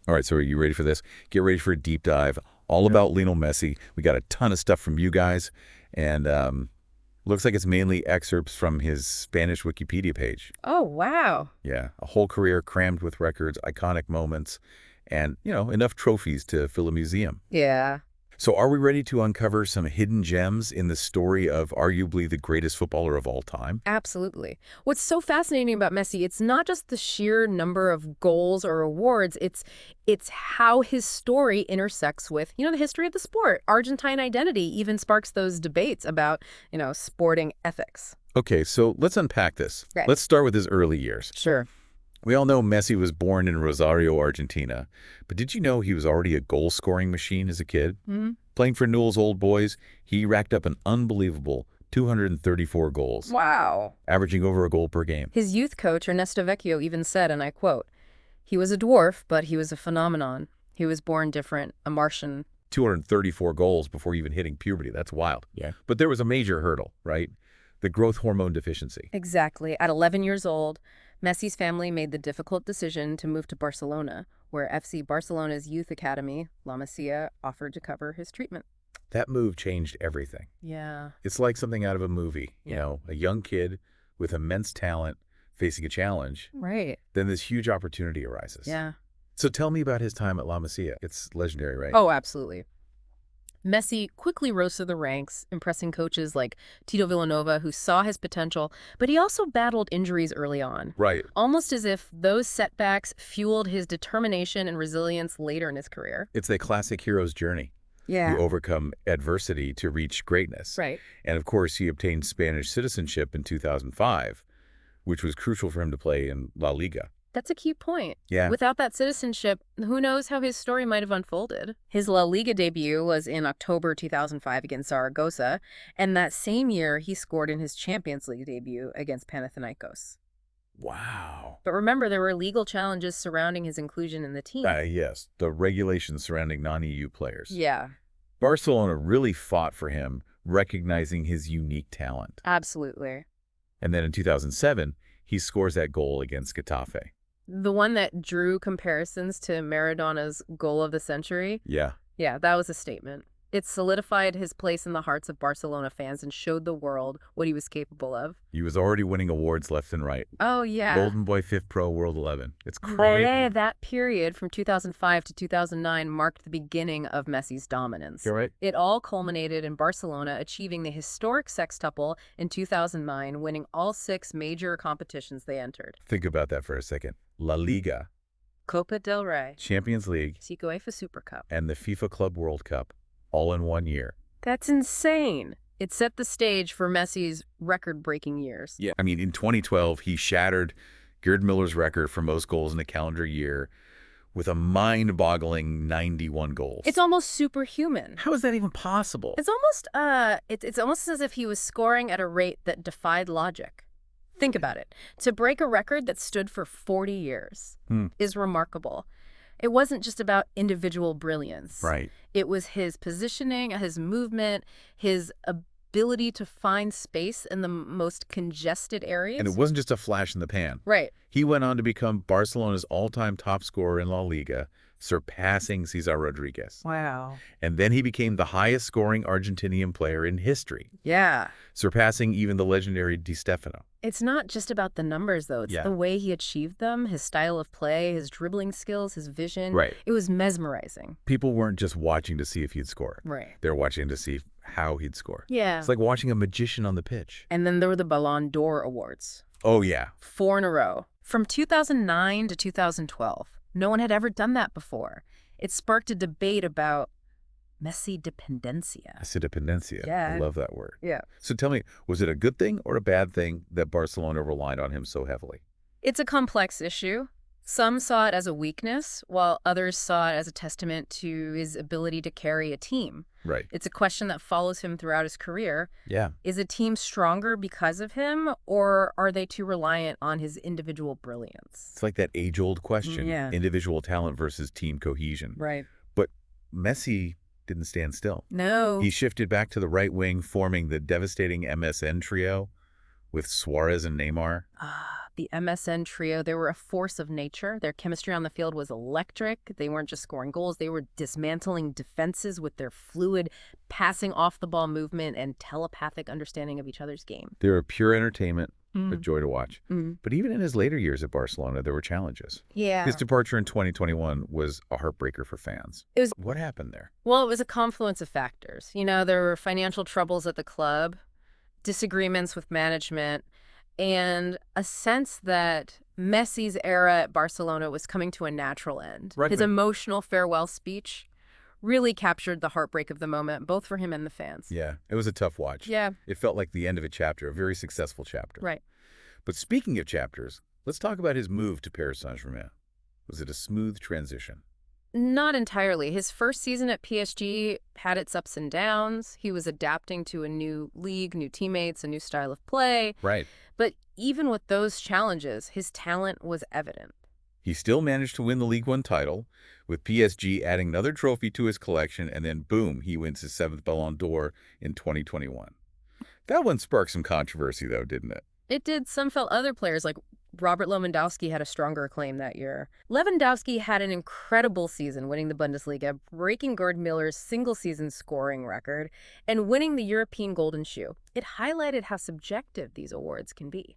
All right, so are you ready for this? Get ready for a deep dive all about Lionel Messi. We got a ton of stuff from you guys, and looks like it's mainly excerpts from his Spanish Wikipedia page. Oh, wow. Yeah, a whole career crammed with records, iconic moments, and, enough trophies to fill a museum. Yeah. So are we ready to uncover some hidden gems in the story of arguably the greatest footballer of all time? Absolutely. What's so fascinating about Messi, it's not just the sheer number of goals or awards, it's how his story intersects with, the history of the sport. Argentine identity even sparks those debates about, sporting ethics. Okay, so let's unpack this. Right. Let's start with his early years. Sure. We all know Messi was born in Rosario, Argentina, but did you know he was already a goal-scoring machine as a kid? Mm-hmm. Playing for Newell's Old Boys, he racked up an unbelievable 234 goals, Wow. averaging over a goal per game. His youth coach, Ernesto Vecchio, even said, and I quote, "He was a dwarf, but he was a phenomenon. He was born different, a Martian." 234 goals before even hitting puberty. That's wild. Yeah. But there was a major hurdle, right? The growth hormone deficiency. Exactly. At 11 years old, Messi's family made the difficult decision to move to Barcelona, where FC Barcelona's youth academy, La Masia, offered to cover his treatment. That move changed everything. Yeah. It's like something out of a movie, a young kid with immense talent facing a challenge. Right. Then this huge opportunity arises. Yeah. So tell me about his time at La Masia. It's legendary, right? Oh, absolutely. Messi quickly rose through the ranks, impressing coaches like Tito Villanova, who saw his potential, but he also battled injuries early on. Right. Almost as if those setbacks fueled his determination and resilience later in his career. It's the classic hero's journey. Yeah. You overcome adversity to reach greatness. Right. And of course, he obtained Spanish citizenship in 2005, which was crucial for him to play in La Liga. That's a key point. Yeah. Without that citizenship, who knows how his story might have unfolded. His La Liga debut was in October 2005 against Zaragoza, and that same year he scored in his Champions League debut against Panathinaikos. Wow. But remember, there were legal challenges surrounding his inclusion in the team. Yes, the regulations surrounding non-EU players. Yeah. Barcelona really fought for him, recognizing his unique talent. Absolutely. And then in 2007, he scores that goal against Getafe. The one that drew comparisons to Maradona's goal of the century? Yeah. Yeah, that was a statement. It solidified his place in the hearts of Barcelona fans and showed the world what he was capable of. He was already winning awards left and right. Oh, yeah. Golden Boy 5th Pro World 11. It's crazy. That period from 2005 to 2009 marked the beginning of Messi's dominance. You're right. It all culminated in Barcelona achieving the historic sextuple in 2009, winning all 6 major competitions they entered. Think about that for a second. La Liga, Copa del Rey, Champions League, UEFA Super Cup, and the FIFA Club World Cup, all in 1 year. That's insane. It set the stage for Messi's record-breaking years. Yeah. I mean, in 2012, he shattered Gerd Miller's record for most goals in a calendar year with a mind-boggling 91 goals. It's almost superhuman. How is that even possible? It's almost as if he was scoring at a rate that defied logic. Think about it. To break a record that stood for 40 years is remarkable. It wasn't just about individual brilliance. Right. It was his positioning, his movement, his ability to find space in the most congested areas. And it wasn't just a flash in the pan. Right. He went on to become Barcelona's all-time top scorer in La Liga, surpassing Cesar Rodriguez. Wow. And then he became the highest-scoring Argentinian player in history, Yeah. surpassing even the legendary Di Stefano. It's not just about the numbers, though. It's the way he achieved them, his style of play, his dribbling skills, his vision. Right. It was mesmerizing. People weren't just watching to see if he'd score. Right. They're watching to see how he'd score. Yeah. It's like watching a magician on the pitch. And then there were the Ballon d'Or awards. Oh, yeah. 4 in a row. From 2009 to 2012. No one had ever done that before. It sparked a debate about Messi dependencia. Messi dependencia. Yeah. I love that word. Yeah. So tell me, was it a good thing or a bad thing that Barcelona relied on him so heavily? It's a complex issue. Some saw it as a weakness, while others saw it as a testament to his ability to carry a team. Right. It's a question that follows him throughout his career. Yeah. Is a team stronger because of him, or are they too reliant on his individual brilliance? It's like that age-old question. Yeah. Individual talent versus team cohesion. Right. But Messi didn't stand still. No. He shifted back to the right wing, forming the devastating MSN trio with Suarez and Neymar. the MSN trio, they were a force of nature. Their chemistry on the field was electric. They weren't just scoring goals. They were dismantling defenses with their fluid, passing off the ball movement and telepathic understanding of each other's game. They were pure entertainment, a Mm. joy to watch. Mm. But even in his later years at Barcelona, there were challenges. Yeah. His departure in 2021 was a heartbreaker for fans. It was, What happened there? well, it was a confluence of factors. There were financial troubles at the club, disagreements with management, and a sense that Messi's era at Barcelona was coming to a natural end. Right. His emotional farewell speech really captured the heartbreak of the moment, both for him and the fans. Yeah, it was a tough watch. Yeah, It felt like the end of a chapter, a very successful chapter. right. But speaking of chapters, let's talk about his move to Paris Saint-Germain. Was it a smooth transition? Not entirely. His first season at PSG had its ups and downs. He was adapting to a new league, new teammates, a new style of play. Right. But even with those challenges, his talent was evident. He still managed to win the League One title, with PSG adding another trophy to his collection, and then boom, he wins his 7th Ballon d'Or in 2021. That one sparked some controversy, though, didn't it? It did. Some felt other players, like Robert Lewandowski, had a stronger claim that year. Lewandowski had an incredible season, winning the Bundesliga, breaking Gerd Miller's single-season scoring record, and winning the European Golden Shoe. It highlighted how subjective these awards can be.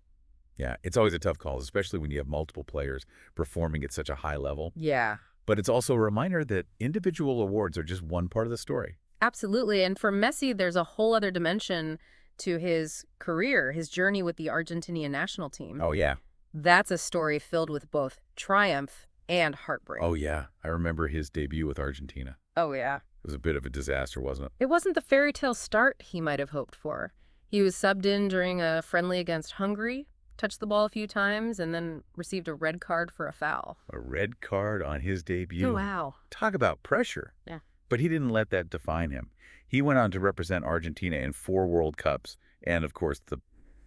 Yeah, it's always a tough call, especially when you have multiple players performing at such a high level. Yeah. But it's also a reminder that individual awards are just one part of the story. Absolutely. And for Messi, there's a whole other dimension to his career, his journey with the Argentinian national team. Oh, yeah. That's a story filled with both triumph and heartbreak. Oh, yeah. I remember his debut with Argentina. Oh, yeah. It was a bit of a disaster, wasn't it? It wasn't the fairy tale start he might have hoped for. He was subbed in during a friendly against Hungary, touched the ball a few times, and then received a red card for a foul. A red card on his debut. Oh, wow. Talk about pressure. Yeah. But he didn't let that define him. He went on to represent Argentina in 4 World Cups and, of course, the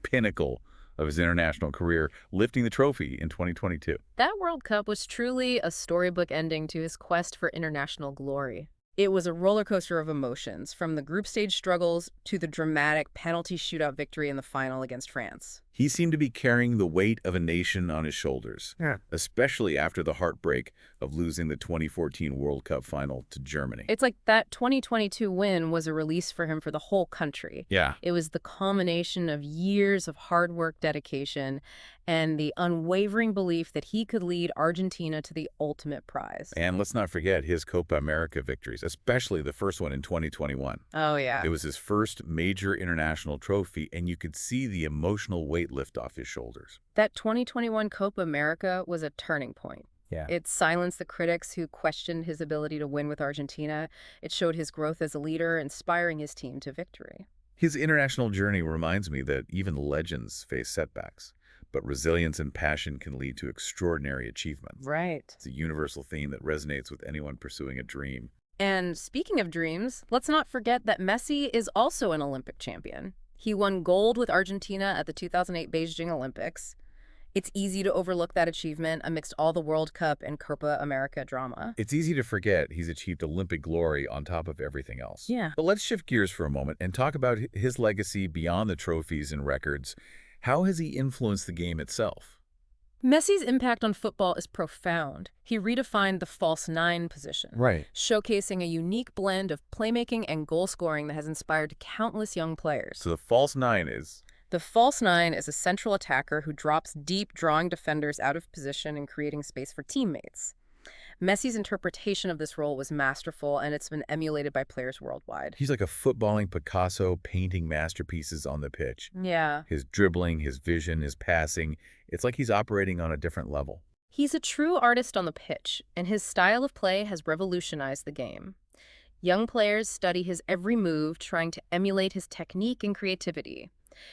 pinnacle of his international career, lifting the trophy in 2022. That World Cup was truly a storybook ending to his quest for international glory. It was a roller coaster of emotions, from the group stage struggles to the dramatic penalty shootout victory in the final against France. He seemed to be carrying the weight of a nation on his shoulders, especially after the heartbreak of losing the 2014 World Cup final to Germany. It's like that 2022 win was a release for him for the whole country. Yeah. It was the culmination of years of hard work, dedication, and the unwavering belief that he could lead Argentina to the ultimate prize. And let's not forget his Copa America victories, especially the first one in 2021. Oh, yeah. It was his first major international trophy, and you could see the emotional weight lift off his shoulders. That 2021 Copa America was a turning point. Yeah. It silenced the critics who questioned his ability to win with Argentina. It showed his growth as a leader, inspiring his team to victory. His international journey reminds me that even legends face setbacks, but resilience and passion can lead to extraordinary achievements. Right. It's a universal theme that resonates with anyone pursuing a dream. And speaking of dreams, let's not forget that Messi is also an Olympic champion. He won gold with Argentina at the 2008 Beijing Olympics. It's easy to overlook that achievement amidst all the World Cup and Copa America drama. It's easy to forget he's achieved Olympic glory on top of everything else. Yeah. But let's shift gears for a moment and talk about his legacy beyond the trophies and records. How has he influenced the game itself? Messi's impact on football is profound. He redefined the false nine position, Right. showcasing a unique blend of playmaking and goal scoring that has inspired countless young players. So the false nine is... The false nine is a central attacker who drops deep, drawing defenders out of position and creating space for teammates. Messi's interpretation of this role was masterful, and it's been emulated by players worldwide. He's like a footballing Picasso painting masterpieces on the pitch. Yeah. His dribbling, his vision, his passing, it's like he's operating on a different level. He's a true artist on the pitch, and his style of play has revolutionized the game. Young players study his every move, trying to emulate his technique and creativity.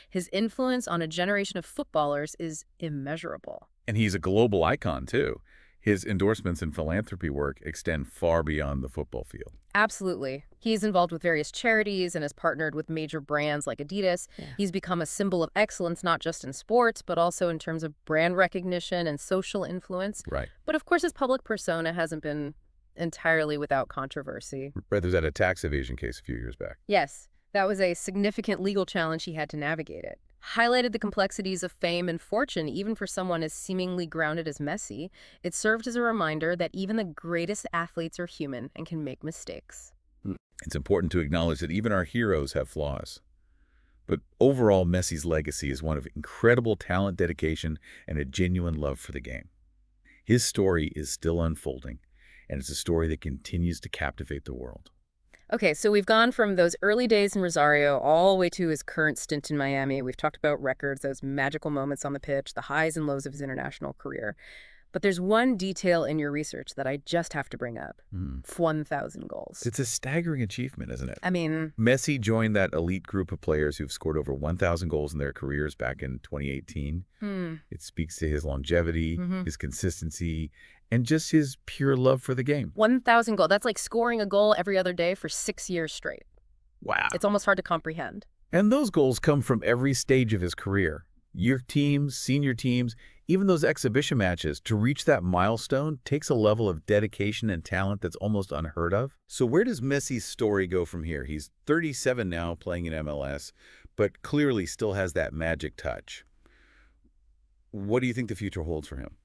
His influence on a generation of footballers is immeasurable. And he's a global icon, too. His endorsements and philanthropy work extend far beyond the football field. Absolutely. He's involved with various charities and has partnered with major brands like Adidas. Yeah. He's become a symbol of excellence, not just in sports, but also in terms of brand recognition and social influence. Right. But of course, his public persona hasn't been entirely without controversy. Right, there's that tax evasion case a few years back. Yes, that was a significant legal challenge he had to navigate it. highlighted the complexities of fame and fortune, even for someone as seemingly grounded as Messi. It served as a reminder that even the greatest athletes are human and can make mistakes. Hmm. It's important to acknowledge that even our heroes have flaws. But overall, Messi's legacy is one of incredible talent, dedication, and a genuine love for the game. His story is still unfolding, and it's a story that continues to captivate the world. Okay, so we've gone from those early days in Rosario all the way to his current stint in Miami. We've talked about records, those magical moments on the pitch, the highs and lows of his international career. But there's one detail in your research that I just have to bring up. Hmm. 1,000 goals. It's a staggering achievement, isn't it? I mean, Messi joined that elite group of players who've scored over 1,000 goals in their careers back in 2018. It speaks to his longevity, his consistency, and just his pure love for the game. 1,000 goals. That's like scoring a goal every other day for 6 years straight. Wow. It's almost hard to comprehend. And those goals come from every stage of his career. Youth teams, senior teams, even those exhibition matches. To reach that milestone takes a level of dedication and talent that's almost unheard of. So where does Messi's story go from here? He's 37 now, playing in MLS, but clearly still has that magic touch. What do you think the future holds for him?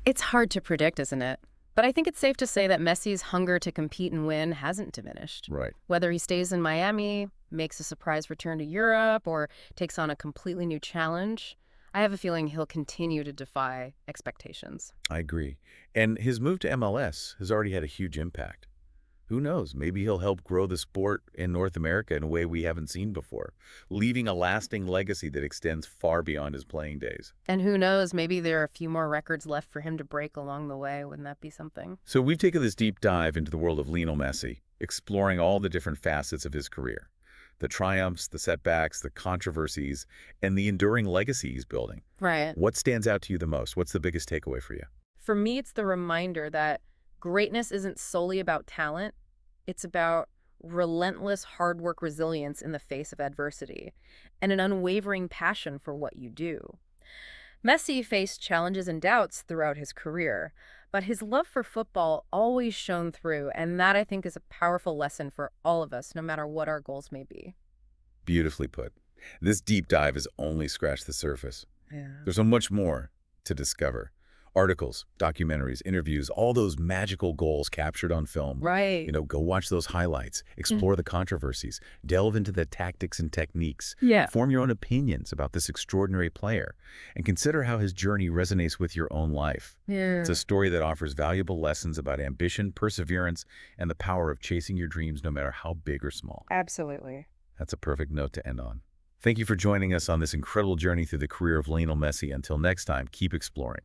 It's hard to predict, isn't it? But I think it's safe to say that Messi's hunger to compete and win hasn't diminished. Right. Whether he stays in Miami, makes a surprise return to Europe, or takes on a completely new challenge, I have a feeling he'll continue to defy expectations. I agree. And his move to MLS has already had a huge impact. Who knows? Maybe he'll help grow the sport in North America in a way we haven't seen before, leaving a lasting legacy that extends far beyond his playing days. And who knows, maybe there are a few more records left for him to break along the way. Wouldn't that be something? So we've taken this deep dive into the world of Lionel Messi, exploring all the different facets of his career, the triumphs, the setbacks, the controversies, and the enduring legacy he's building. Right. What stands out to you the most? What's the biggest takeaway for you? For me, it's the reminder that greatness isn't solely about talent. It's about relentless hard work, resilience in the face of adversity, and an unwavering passion for what you do. Messi faced challenges and doubts throughout his career, but his love for football always shone through, and that I think is a powerful lesson for all of us, no matter what our goals may be. Beautifully put. This deep dive has only scratched the surface. Yeah. There's so much more to discover. Articles, documentaries, interviews, all those magical goals captured on film. Right. Go watch those highlights, explore the controversies, delve into the tactics and techniques, Yeah. form your own opinions about this extraordinary player, and consider how his journey resonates with your own life. Yeah. It's a story that offers valuable lessons about ambition, perseverance, and the power of chasing your dreams no matter how big or small. Absolutely. That's a perfect note to end on. Thank you for joining us on this incredible journey through the career of Lionel Messi. Until next time, keep exploring.